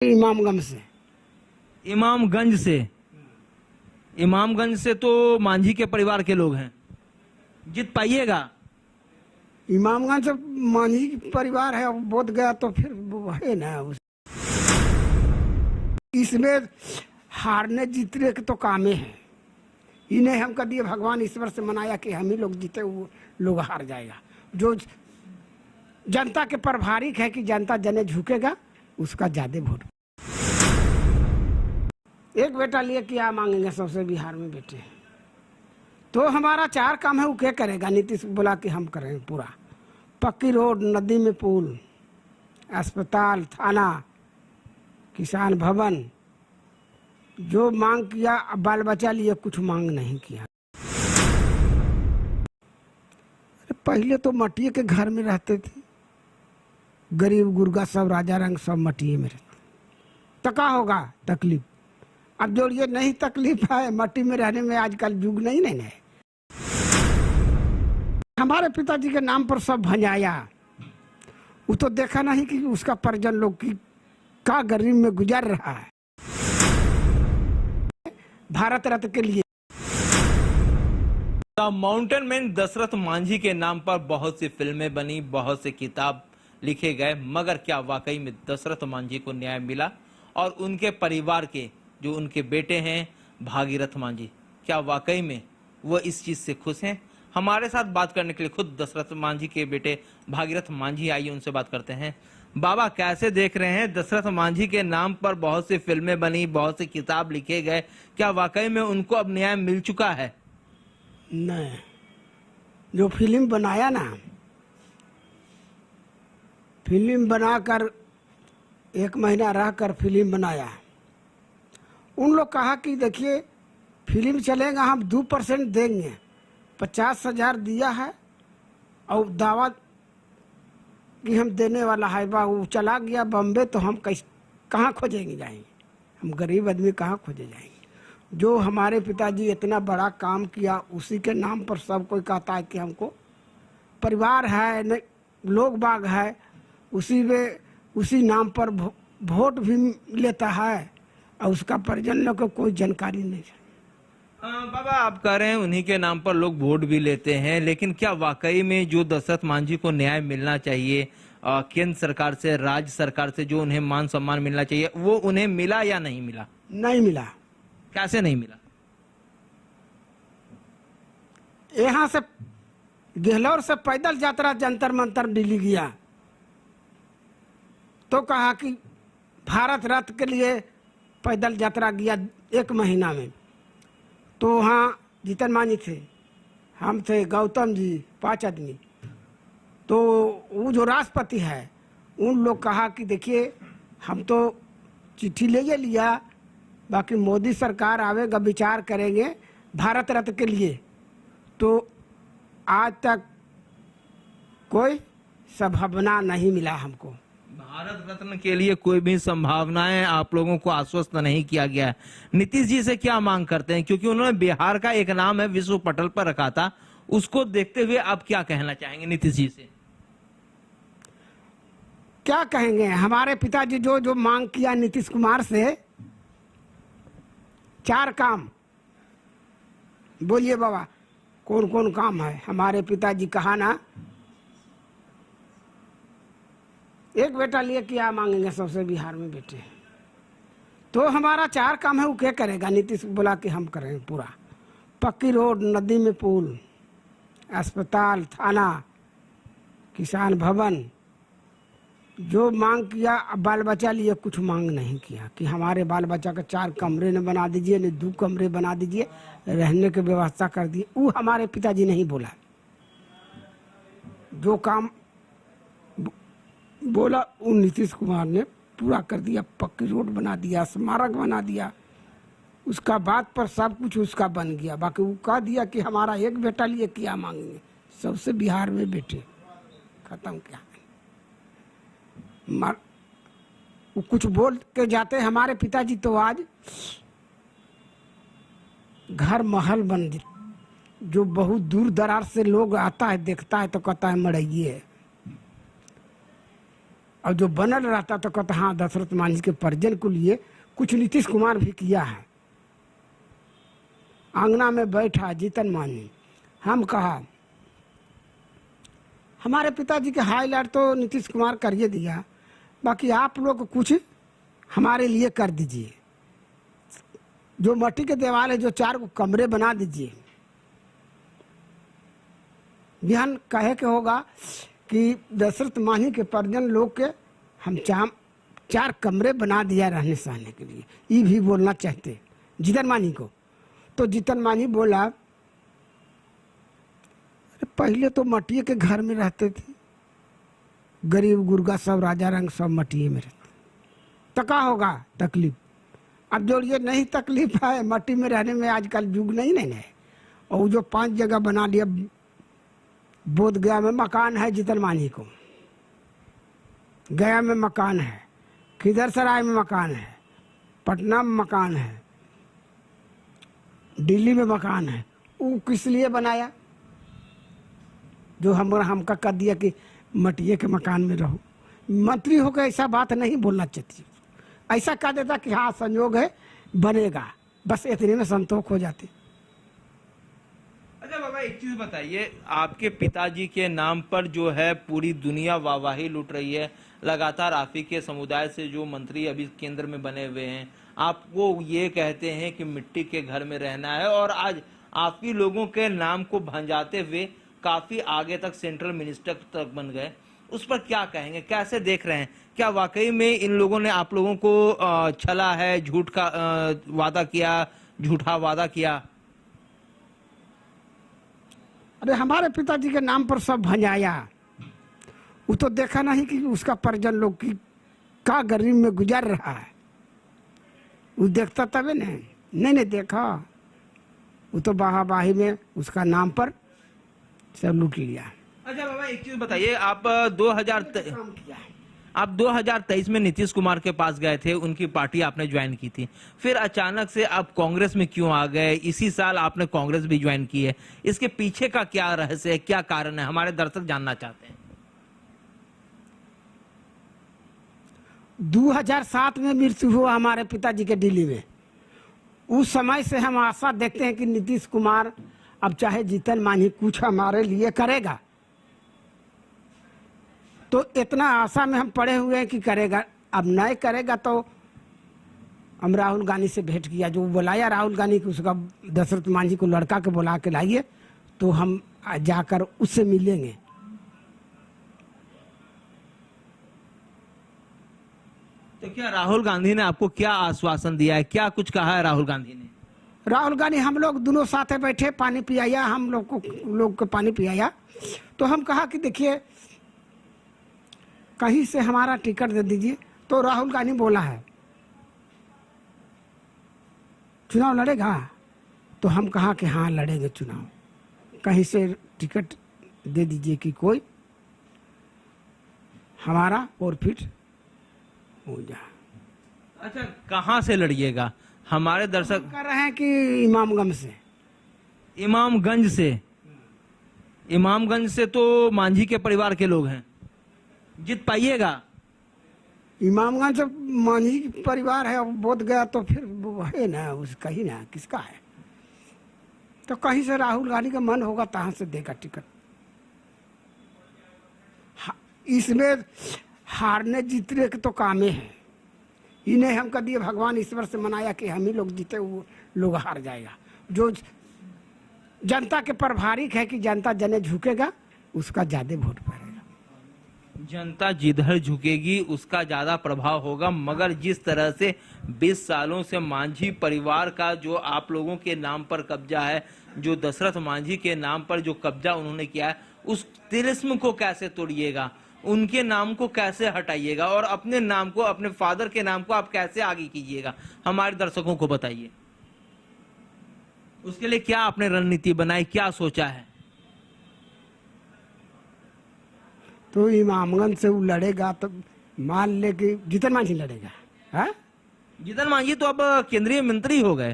इमामगंज से। इमामगंज से? इमामगंज से तो मांझी के परिवार के लोग हैं, जीत पाइएगा? इमामगंज से मांझी परिवार है, बोध गया तो फिर वो है ना। इसमें हारने जीतने के तो कामे हैं। इन्हें हम कभी भगवान ईश्वर से मनाया कि हम ही लोग जीते, वो लोग हार जाएगा। जो जनता के प्रभारिक है कि जनता जने झुकेगा उसका ज्यादा वोट। एक बेटा लिए क्या मांगेंगे सबसे बिहार में बेटे। तो हमारा 4 काम है, वो क्या करेगा? नीतीश बोला कि हम करें पूरा। पक्की रोड, नदी में पुल, अस्पताल, थाना, किसान भवन, जो मांग किया। बाल बच्चा लिए कुछ मांग नहीं किया। पहले तो मटिए के घर में रहते थे, गरीब गुर्गा सब, राजा रंग सब मटिए में रहते। तो क्या होगा तकलीफ? अब जो ये नहीं तकलीफ है मट्टी में रहने में, आजकल युग नहीं है। हमारे पिताजी के नाम पर सब भंजाया। वो तो देखा नहीं कि उसका परिजन लोग की का गरीब में गुजर रहा है। भारत रत्न के लिए माउंटेन मैन दशरथ मांझी के नाम पर बहुत सी फिल्में बनी, बहुत से किताब लिखे गए, मगर क्या वाकई में दशरथ मांझी को न्याय मिला? और उनके परिवार के जो उनके बेटे हैं भागीरथ मांझी, क्या वाकई में वो इस चीज से खुश हैं? हमारे साथ बात करने के लिए खुद दशरथ मांझी के बेटे भागीरथ मांझी, आइए उनसे बात करते हैं। बाबा, कैसे देख रहे हैं? दशरथ मांझी के नाम पर बहुत सी फिल्में बनी, बहुत सी किताब लिखे गए, क्या वाकई में उनको अब न्याय मिल चुका है? नहीं, जो फिल्म बनाया ना, फिल्म बनाकर 1 महीना रहकर फिल्म बनाया। उन लोग कहा कि देखिए फिल्म चलेगा, हम 2% देंगे। 50,000 दिया है और दावा कि हम देने वाला है। वो चला गया बम्बे, तो हम कहाँ खोजेंगे जाएंगे? हम गरीब आदमी कहाँ खोजे जाएंगे? जो हमारे पिताजी इतना बड़ा काम किया, उसी के नाम पर सब कोई कहता है कि हमको परिवार है, लोग बाग है, उसी नाम पर वोट भी लेता है और उसका परिजन लोग को कोई जानकारी नहीं है। बाबा, आप कह रहे हैं उन्हीं के नाम पर लोग वोट भी लेते हैं, लेकिन क्या वाकई में जो दशरथ मांझी को न्याय मिलना चाहिए केंद्र सरकार से, राज्य सरकार से, जो उन्हें मान सम्मान मिलना चाहिए, वो उन्हें मिला या नहीं मिला? नहीं मिला। कैसे नहीं मिला? यहाँ से गहलोर से पैदल यात्रा जंतर मंतर दिल्ली गया, तो कहा कि भारत रत्न के लिए पैदल यात्रा गया 1 महीना में। तो वहाँ जीतन मांझी थे, हम थे, गौतम जी, 5 आदमी। तो वो जो राष्ट्रपति है, उन लोग कहा कि देखिए हम तो चिट्ठी ले लिया, बाकी मोदी सरकार आवेगा, विचार करेंगे भारत रत्न के लिए। तो आज तक कोई संभावना नहीं मिला हमको। भारत रत्न के लिए कोई भी संभावनाएं आप लोगों को आश्वस्त नहीं किया गया है। नीतीश जी से क्या मांग करते हैं? क्योंकि उन्होंने बिहार का एक नाम है विश्व पटल पर रखा था, उसको देखते हुए आप क्या कहना चाहेंगे नीतीश जी से? क्या कहेंगे? हमारे पिताजी जो मांग किया नीतीश कुमार से, 4 काम बोलिए बाबा, कौन कौन काम है? हमारे पिताजी कहा ना, एक बेटा लिए क्या मांगेंगे सबसे बिहार में बेटे। तो हमारा 4 काम है, वो क्या करेगा? नीतीश बोला कि हम करें पूरा। पक्की रोड, नदी में पुल, अस्पताल, थाना, किसान भवन, जो मांग किया। बाल बच्चा लिए कुछ मांग नहीं किया कि हमारे बाल बच्चा का 4 कमरे न बना दीजिए, न 2 कमरे बना दीजिए, रहने की व्यवस्था कर दी। वो हमारे पिताजी नहीं बोला। जो काम बोला वो नीतीश कुमार ने पूरा कर दिया। पक्की रोड बना दिया, स्मारक बना दिया, उसका बात पर सब कुछ उसका बन गया। बाकी वो कह दिया कि हमारा एक बेटा लिए क्या मांगेंगे, सबसे बिहार में बेटे, खत्म। क्या वो कुछ बोल के जाते हमारे पिताजी, तो आज घर महल बन, जो बहुत दूर दराज से लोग आता है देखता है तो कहता है मड़ैये है। और जो बनल रहता तो कहता हाँ दशरथ मांझी के परिजन को लिए कुछ नीतीश कुमार भी किया है। आंगना में बैठा जीतन मांझी, हम कहा हमारे पिताजी के हाईलाइट तो नीतीश कुमार करिए दिया, बाकी आप लोग कुछ हमारे लिए कर दीजिए। जो मट्टी के दीवार है, जो 4 कमरे बना दीजिए। बिहान कहे के होगा कि दशरथ मांझी के परिजन लोग के हम 4 कमरे बना दिया रहने सहने के लिए, ये भी बोलना चाहते जीतन मांझी को। तो जीतन मांझी बोला अरे पहले तो मट्टी के घर में रहते थे, गरीब गुरगा सब राजा रंग सब मट्टी में रहते, तो क्या होगा तकलीफ। अब जो ये नहीं तकलीफ है मट्टी में रहने में, आजकल युग नहीं है। और जो 5 जगह बना लिया, बोध गया में मकान है जीतन मांझी को, गया में मकान है, खिदरसराय में मकान है, पटना में मकान है, दिल्ली में मकान है। वो किस लिए बनाया? जो हमका कर दिया कि मटिए के मकान में रहो। मंत्री होकर ऐसा बात नहीं बोलना चाहिए। ऐसा कह देता कि हाँ संयोग है बनेगा, बस इतने में संतोष हो जाते। अच्छा बाबा एक चीज बताइए, आपके पिताजी के नाम पर जो है पूरी दुनिया वाहवाही लूट रही है, लगातार आप ही के समुदाय से जो मंत्री अभी केंद्र में बने हुए हैं आपको ये कहते हैं कि मिट्टी के घर में रहना है, और आज आप ही लोगों के नाम को भंजाते हुए काफी आगे तक सेंट्रल मिनिस्टर तक बन गए, उस पर क्या कहेंगे, कैसे देख रहे हैं? क्या वाकई में इन लोगों ने आप लोगों को छला है, झूठ का वादा किया, झूठा वादा किया? अरे हमारे पिताजी के नाम पर सब भंजाया, वो तो देखा नहीं कि उसका परिजन लोग की का गरीब में गुजर रहा है। वो देखता तभी नहीं देखा, वो तो बाहाबाही में उसका नाम पर सब लूट लिया। अच्छा बाबा एक चीज बताइए, आप 2023 में नीतीश कुमार के पास गए थे, उनकी पार्टी आपने ज्वाइन की थी, फिर अचानक से आप कांग्रेस में क्यों आ गए? इसी साल आपने कांग्रेस भी ज्वाइन की है, इसके पीछे का क्या रहस्य है, क्या कारण है, हमारे दर्शक जानना चाहते हैं। 2007 में मृत्यु हुआ हमारे पिताजी के दिल्ली में। उस समय से हम आशा देखते हैं कि नीतीश कुमार अब चाहे जीतन मांझी कुछ हमारे लिए करेगा, तो इतना आशा में हम पड़े हुए हैं कि करेगा। अब नहीं करेगा तो हम राहुल गांधी से भेंट किया, जो बुलाया राहुल गांधी को, उसका दशरथ मांझी को लड़का के बुला के लाइए, तो हम जाकर उससे मिलेंगे। तो क्या राहुल गांधी ने आपको क्या आश्वासन दिया है, क्या कुछ कहा है राहुल गांधी ने? राहुल गांधी हम लोग दोनों साथ बैठे, पानी पियाया, हम लोग को पानी पियाया, तो हम कहा कि देखिए कहीं से हमारा टिकट दे दीजिए। तो राहुल गांधी बोला है चुनाव लड़ेगा, तो हम कहा कि हाँ लड़ेंगे चुनाव, कहीं से टिकट दे दीजिए कि कोई हमारा प्रॉफिट हो जाए। अच्छा कहाँ से लड़िएगा? हमारे दर्शक कर रहे हैं कि इमामगंज से। इमामगंज से तो मांझी के परिवार के लोग हैं, जीत पाइएगा? इमामगंज से मांझी परिवार है, बोध गया तो फिर वो है ना, उसका ही ना, किसका है? तो कहीं से राहुल गांधी का मन होगा तहाँ से देगा टिकट। इसमें हारने जीतने के तो कामे है, इन्हें हम कह दिए भगवान ईश्वर से मनाया कि हम ही लोग जीते, वो लोग हार जाएगा। जो जनता के प्रभारिक है कि जनता जने झुकेगा उसका ज्यादा वोट पड़ेगा, जनता जिधर झुकेगी उसका ज्यादा प्रभाव होगा। मगर जिस तरह से 20 सालों से मांझी परिवार का जो आप लोगों के नाम पर कब्जा है, जो दशरथ मांझी के नाम पर जो कब्जा उन्होंने किया है, उस तिलिस्म को कैसे तोड़िएगा, उनके नाम को कैसे हटाइएगा, और अपने नाम को, अपने फादर के नाम को आप कैसे आगे कीजिएगा, हमारे दर्शकों को बताइए। उसके लिए क्या आपने रणनीति बनाई, क्या सोचा है? तो इमामगंज से वो लड़ेगा तो मान ले कि जीतन मांझी लड़ेगा। है जीतन मांझी तो अब केंद्रीय मंत्री हो गए,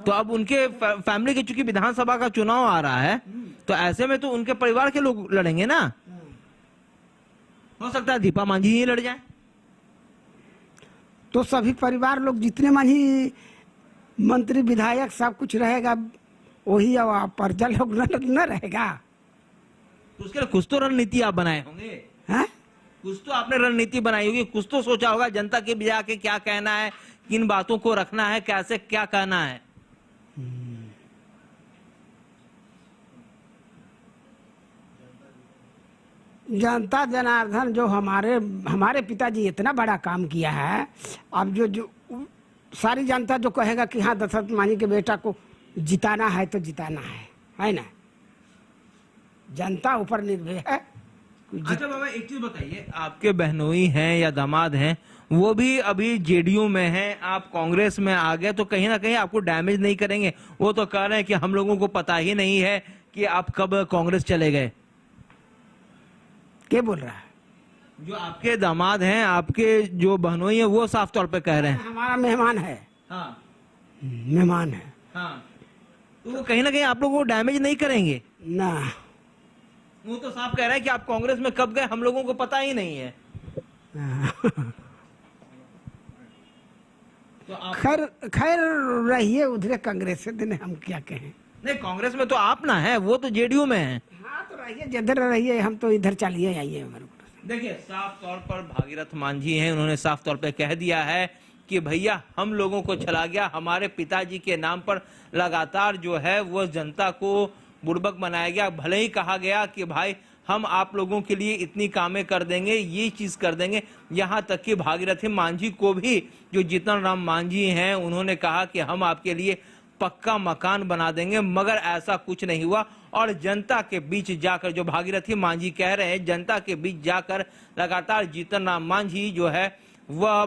तो अब उनके फैमिली के, चूंकि विधानसभा का चुनाव आ रहा है, तो ऐसे में तो उनके परिवार के लोग लड़ेंगे ना। हो सकता है दीपा मांझी ही लड़ जाए। तो सभी परिवार लोग जितने मांझी मंत्री विधायक सब कुछ रहेगा वही प्रजा लोग न रहेगा। तो उसके लिए कुछ तो रणनीति आप बनाए होंगे, हैं? कुछ तो आपने रणनीति बनाई होगी, कुछ तो सोचा होगा जनता के बीच आके क्या कहना है, किन बातों को रखना है, कैसे क्या कहना है। जनता जनार्दन जो हमारे पिताजी इतना बड़ा काम किया है, अब जो सारी जनता जो कहेगा कि हाँ दशरथ मांझी के बेटा को जिताना है तो जिताना है ना। जनता ऊपर निर्भर है। अच्छा बाबा एक चीज बताइए, आपके बहनोई हैं या दामाद हैं वो भी अभी जेडीयू में हैं, आप कांग्रेस में आ गए, तो कहीं ना कहीं आपको डैमेज नहीं करेंगे? वो तो कह रहे हैं कि हम लोगों को पता ही नहीं है कि आप कब कांग्रेस चले गए। क्या बोल रहा है? जो आपके दामाद हैं, आपके जो बहनोई हैं, वो साफ तौर पे कह रहे हैं हमारा मेहमान है। हाँ मेहमान है। हाँ, तो वो कहीं ना कहीं आप लोगों को डैमेज नहीं करेंगे ना। वो तो साफ कह रहे हैं कि आप कांग्रेस में कब गए हम लोगों को पता ही नहीं है। तो आप खैर रहिए उधर कांग्रेस से दिन हम क्या कहें। नहीं, कांग्रेस में तो आप ना है, वो तो जेडीयू में है। हाँ तो रहिए जिधर रहिए, हम तो इधर चलिए आइए हमारे को। देखिए साफ तौर पर भागीरथ मांझी हैं, उन्होंने साफ तौर पे कह दिया है कि भैया हम लोगों को चला गया, हमारे पिताजी के नाम पर लगातार जो है वो जनता को बुड़बक बनाया गया। भले ही कहा गया कि भाई हम आप लोगों के लिए इतनी कामें कर देंगे, ये चीज कर देंगे, यहाँ तक कि भागीरथी मांझी को भी जो जीतन राम मांझी हैं उन्होंने कहा कि हम आपके लिए पक्का मकान बना देंगे, मगर ऐसा कुछ नहीं हुआ। और जनता के बीच जाकर जो भागीरथी मांझी कह रहे हैं, जनता के बीच जाकर लगातार जीतन राम मांझी जो है वह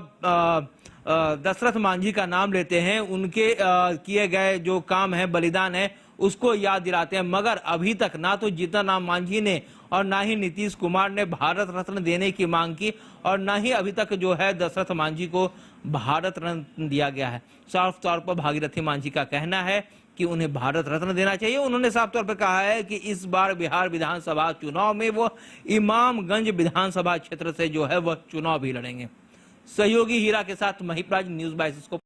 दशरथ मांझी का नाम लेते हैं, उनके किए गए जो काम है, बलिदान है, उसको याद दिलाते हैं। मगर अभी तक ना तो जीतन राम मांझी ने और ना ही नीतीश कुमार ने भारत रत्न देने की मांग की, और ना ही अभी तक जो है दशरथ मांझी को भारत रत्न दिया गया है। साफ तौर पर भागीरथी मांझी का कहना है कि उन्हें भारत रत्न देना चाहिए। उन्होंने साफ तौर पर कहा है कि इस बार बिहार विधानसभा चुनाव में वो इमामगंज विधानसभा क्षेत्र से जो है वह चुनाव भी लड़ेंगे। सहयोगी हीरा के साथ महिपराज, न्यूज़ 22 को